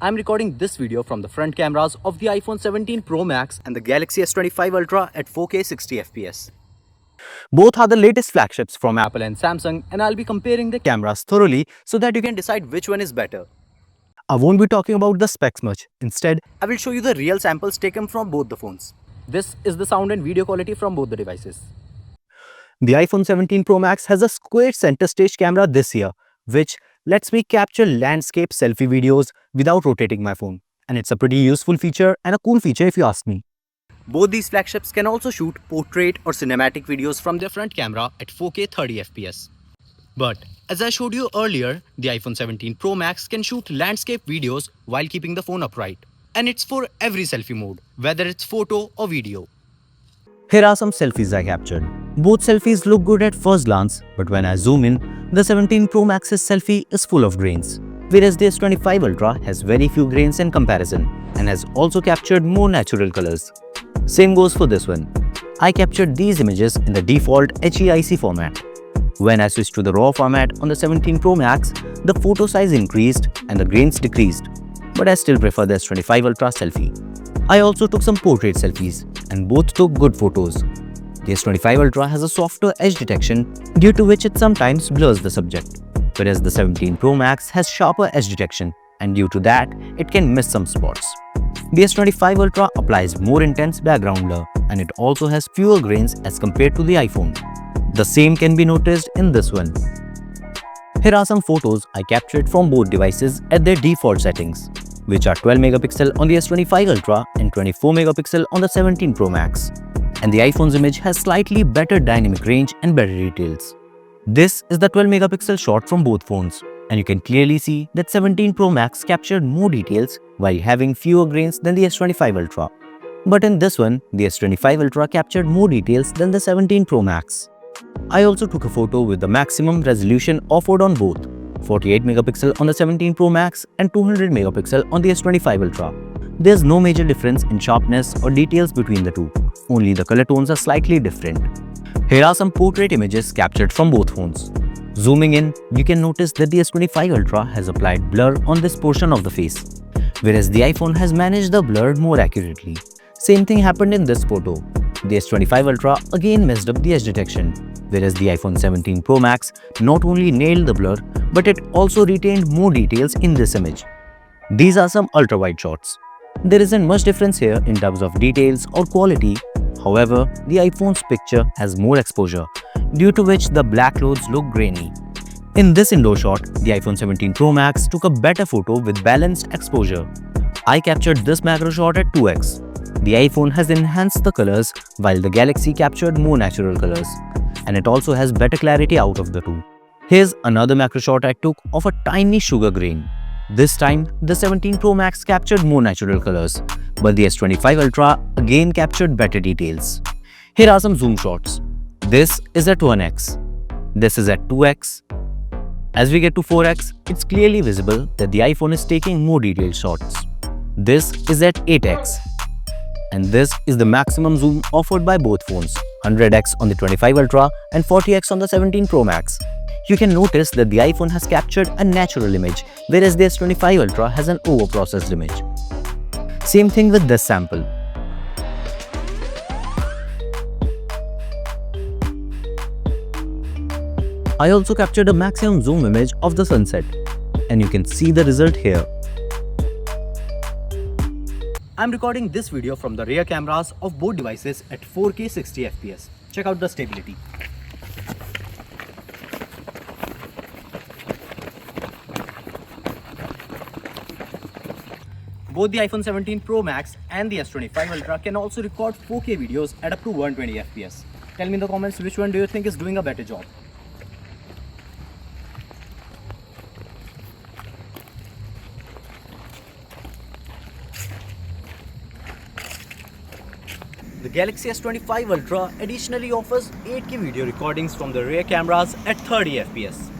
I'm recording this video from the front cameras of the iPhone 17 Pro Max and the Galaxy S25 Ultra at 4K 60 FPS. Both are the latest flagships from Apple and Samsung, and I'll be comparing the cameras thoroughly so that you can decide which one is better. I won't be talking about the specs much. Instead, I will show you the real samples taken from both the phones. This is the sound and video quality from both the devices. The iPhone 17 Pro Max has a square center stage camera this year, which lets me capture landscape selfie videos without rotating my phone. And it's a pretty useful feature and a cool feature if you ask me. Both these flagships can also shoot portrait or cinematic videos from their front camera at 4K 30 FPS. But as I showed you earlier, the iPhone 17 Pro Max can shoot landscape videos while keeping the phone upright. And it's for every selfie mode, whether it's photo or video. Here are some selfies I captured. Both selfies look good at first glance, but when I zoom in, the 17 Pro Max's selfie is full of grains, whereas the S25 Ultra has very few grains in comparison and has also captured more natural colors. Same goes for this one. I captured these images in the default HEIC format. When I switched to the RAW format on the 17 Pro Max, the photo size increased and the grains decreased, but I still prefer the S25 Ultra selfie. I also took some portrait selfies and both took good photos. The S25 Ultra has a softer edge detection, due to which it sometimes blurs the subject, whereas the 17 Pro Max has sharper edge detection, and due to that, it can miss some spots. The S25 Ultra applies more intense background blur, and it also has fewer grains as compared to the iPhone. The same can be noticed in this one. Here are some photos I captured from both devices at their default settings, which are 12 megapixel on the S25 Ultra and 24 megapixel on the 17 Pro Max. And the iPhone's image has slightly better dynamic range and better details. This is the 12 megapixel shot from both phones, and you can clearly see that 17 Pro Max captured more details while having fewer grains than the S25 Ultra. But in this one, the S25 Ultra captured more details than the 17 Pro Max. I also took a photo with the maximum resolution offered on both, 48 megapixel on the 17 Pro Max and 200 megapixel on the S25 Ultra. There's no major difference in sharpness or details between the two, only the color tones are slightly different. Here are some portrait images captured from both phones. Zooming in, you can notice that the S25 Ultra has applied blur on this portion of the face, whereas the iPhone has managed the blur more accurately. Same thing happened in this photo. The S25 Ultra again messed up the edge detection, whereas the iPhone 17 Pro Max not only nailed the blur, but it also retained more details in this image. These are some ultra-wide shots. There isn't much difference here in terms of details or quality. However, the iPhone's picture has more exposure, due to which the black clothes look grainy. In this indoor shot, the iPhone 17 Pro Max took a better photo with balanced exposure. I captured this macro shot at 2x. The iPhone has enhanced the colors while the Galaxy captured more natural colors, and it also has better clarity out of the two. Here's another macro shot I took of a tiny sugar grain. This time, the 17 Pro Max captured more natural colors, but the S25 Ultra again captured better details. Here are some zoom shots. This is at 1x. This is at 2x. As we get to 4x, it's clearly visible that the iPhone is taking more detailed shots. This is at 8x. And this is the maximum zoom offered by both phones, 100x on the 25 Ultra and 40x on the 17 Pro Max. You can notice that the iPhone has captured a natural image, whereas the S25 Ultra has an overprocessed image. Same thing with this sample. I also captured a maximum zoom image of the sunset, and you can see the result here. I'm recording this video from the rear cameras of both devices at 4K 60 FPS. Check out the stability. Both the iPhone 17 Pro Max and the S25 Ultra can also record 4K videos at up to 120 FPS. Tell me in the comments which one do you think is doing a better job. The Galaxy S25 Ultra additionally offers 8K video recordings from the rear cameras at 30 FPS.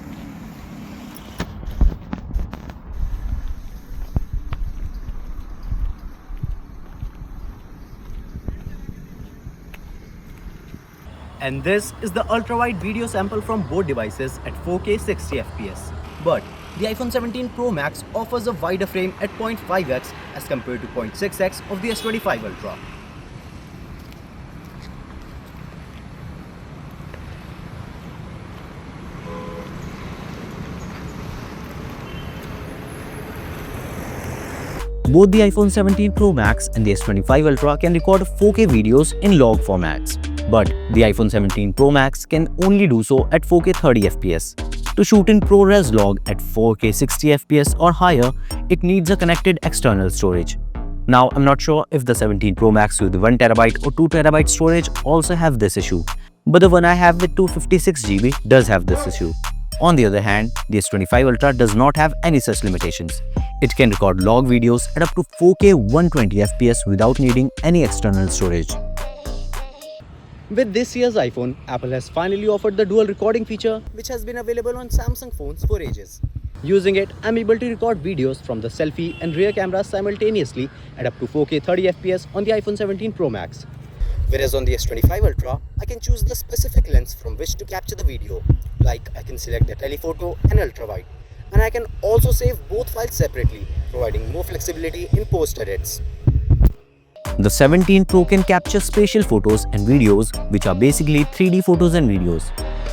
And this is the ultra-wide video sample from both devices at 4K 60 FPS. But The iPhone 17 Pro Max offers a wider frame at 0.5x as compared to 0.6x of the S25 Ultra. Both the iPhone 17 Pro Max and the S25 Ultra can record 4K videos in log formats, but the iPhone 17 Pro Max can only do so at 4K 30fps. To shoot in ProRes log at 4K 60fps or higher, it needs a connected external storage. Now, I'm not sure if the 17 Pro Max with 1TB or 2TB storage also have this issue, but the one I have with 256GB does have this issue. On the other hand, the S25 Ultra does not have any such limitations. It can record log videos at up to 4K 120fps without needing any external storage. With this year's iPhone, Apple has finally offered the dual recording feature, which has been available on Samsung phones for ages. Using it, I'm able to record videos from the selfie and rear cameras simultaneously at up to 4K 30fps on the iPhone 17 Pro Max. Whereas on the S25 Ultra, I can choose the specific lens from which to capture the video. Like, I can select the telephoto and ultrawide. And I can also save both files separately, providing more flexibility in post-edits. The 17 Pro can capture spatial photos and videos, which are basically 3D photos and videos.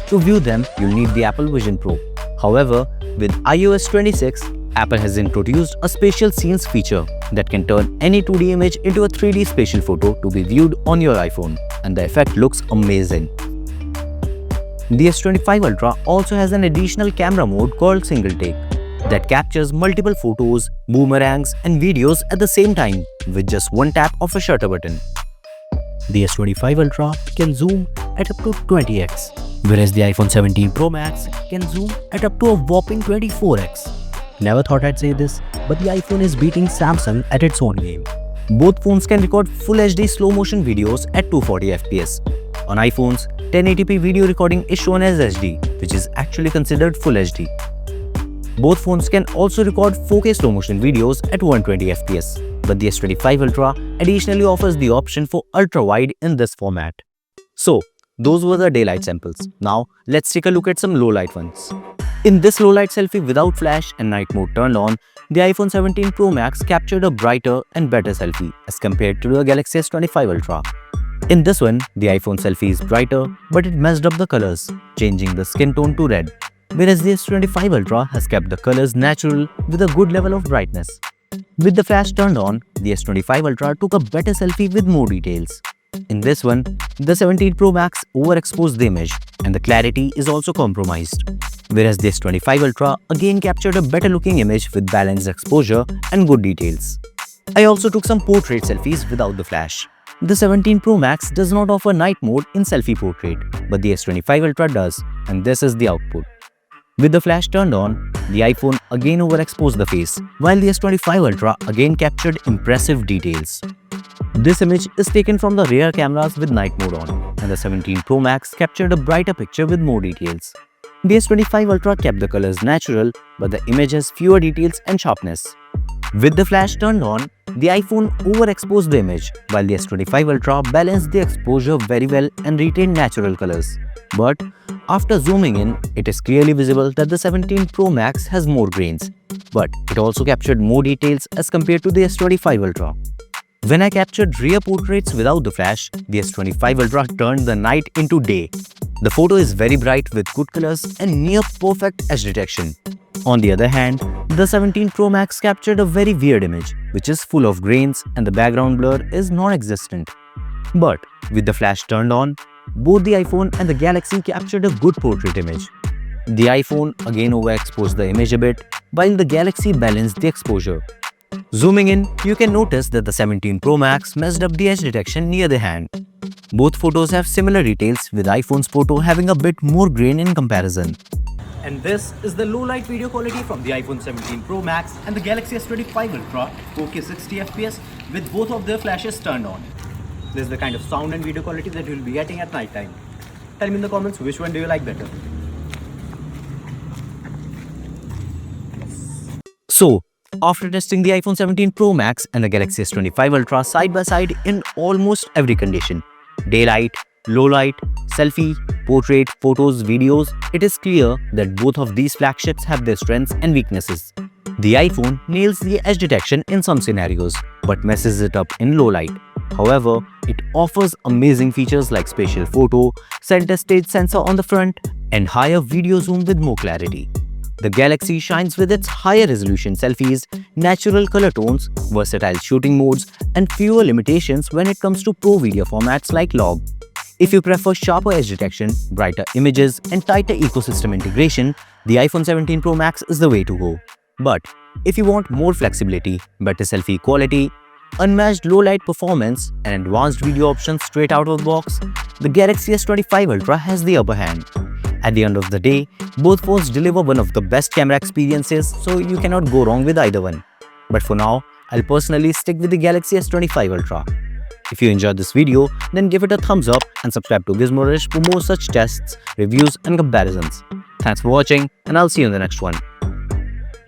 To view them, you'll need the Apple Vision Pro. However, with iOS 26, Apple has introduced a spatial scenes feature that can turn any 2D image into a 3D spatial photo to be viewed on your iPhone, and the effect looks amazing. The S25 Ultra also has an additional camera mode called Single Take that captures multiple photos, boomerangs, and videos at the same time with just one tap of a shutter button. The S25 Ultra can zoom at up to 20x, whereas the iPhone 17 Pro Max can zoom at up to a whopping 24x. Never thought I'd say this, but the iPhone is beating Samsung at its own game. Both phones can record Full HD slow motion videos at 240fps. On iPhones, 1080p video recording is shown as HD, which is actually considered Full HD. Both phones can also record 4K slow motion videos at 120fps, but the S25 Ultra additionally offers the option for ultra-wide in this format. So, those were the daylight samples. Now, let's take a look at some low-light ones. In this low-light selfie without flash and night mode turned on, the iPhone 17 Pro Max captured a brighter and better selfie as compared to the Galaxy S25 Ultra. In this one, the iPhone selfie is brighter, but it messed up the colors, changing the skin tone to red, whereas the S25 Ultra has kept the colors natural with a good level of brightness. With the flash turned on, the S25 Ultra took a better selfie with more details. In this one, the 17 Pro Max overexposed the image and the clarity is also compromised, whereas the S25 Ultra again captured a better looking image with balanced exposure and good details. I also took some portrait selfies without the flash. The 17 Pro Max does not offer night mode in selfie portrait, but the S25 Ultra does, and this is the output. With the flash turned on, the iPhone again overexposed the face, while the S25 Ultra again captured impressive details. This image is taken from the rear cameras with night mode on, and the 17 Pro Max captured a brighter picture with more details. The S25 Ultra kept the colors natural, but the image has fewer details and sharpness. With the flash turned on, the iPhone overexposed the image, while the S25 Ultra balanced the exposure very well and retained natural colors. But after zooming in, it is clearly visible that the 17 Pro Max has more grains, but it also captured more details as compared to the S25 Ultra. When I captured rear portraits without the flash, the S25 Ultra turned the night into day. The photo is very bright with good colors and near perfect edge detection. On the other hand, the 17 Pro Max captured a very weird image, which is full of grains and the background blur is non-existent. But with the flash turned on, both the iPhone and the Galaxy captured a good portrait image. The iPhone again overexposed the image a bit, while the Galaxy balanced the exposure. Zooming in, you can notice that the 17 Pro Max messed up the edge detection near the hand. Both photos have similar details, with iPhone's photo having a bit more grain in comparison. And this is the low light video quality from the iPhone 17 Pro Max and the Galaxy S25 Ultra 4K 60fps with both of their flashes turned on. This is the kind of sound and video quality that you'll be getting at night time. Tell me in the comments which one do you like better. So, after testing the iPhone 17 Pro Max and the Galaxy S25 Ultra side by side in almost every condition, daylight, low light, selfie, portrait, photos, videos, it is clear that both of these flagships have their strengths and weaknesses. The iPhone nails the edge detection in some scenarios, but messes it up in low light. However, it offers amazing features like spatial photo, center stage sensor on the front, and higher video zoom with more clarity. The Galaxy shines with its higher resolution selfies, natural color tones, versatile shooting modes, and fewer limitations when it comes to pro video formats like log. If you prefer sharper edge detection, brighter images, and tighter ecosystem integration, the iPhone 17 Pro Max is the way to go. But if you want more flexibility, better selfie quality, unmatched low-light performance, and advanced video options straight out of the box, the Galaxy S25 Ultra has the upper hand. At the end of the day, both phones deliver one of the best camera experiences, so you cannot go wrong with either one. But for now, I'll personally stick with the Galaxy S25 Ultra. If you enjoyed this video, then give it a thumbs up and subscribe to Gizmorish for more such tests, reviews, and comparisons. Thanks for watching, and I'll see you in the next one.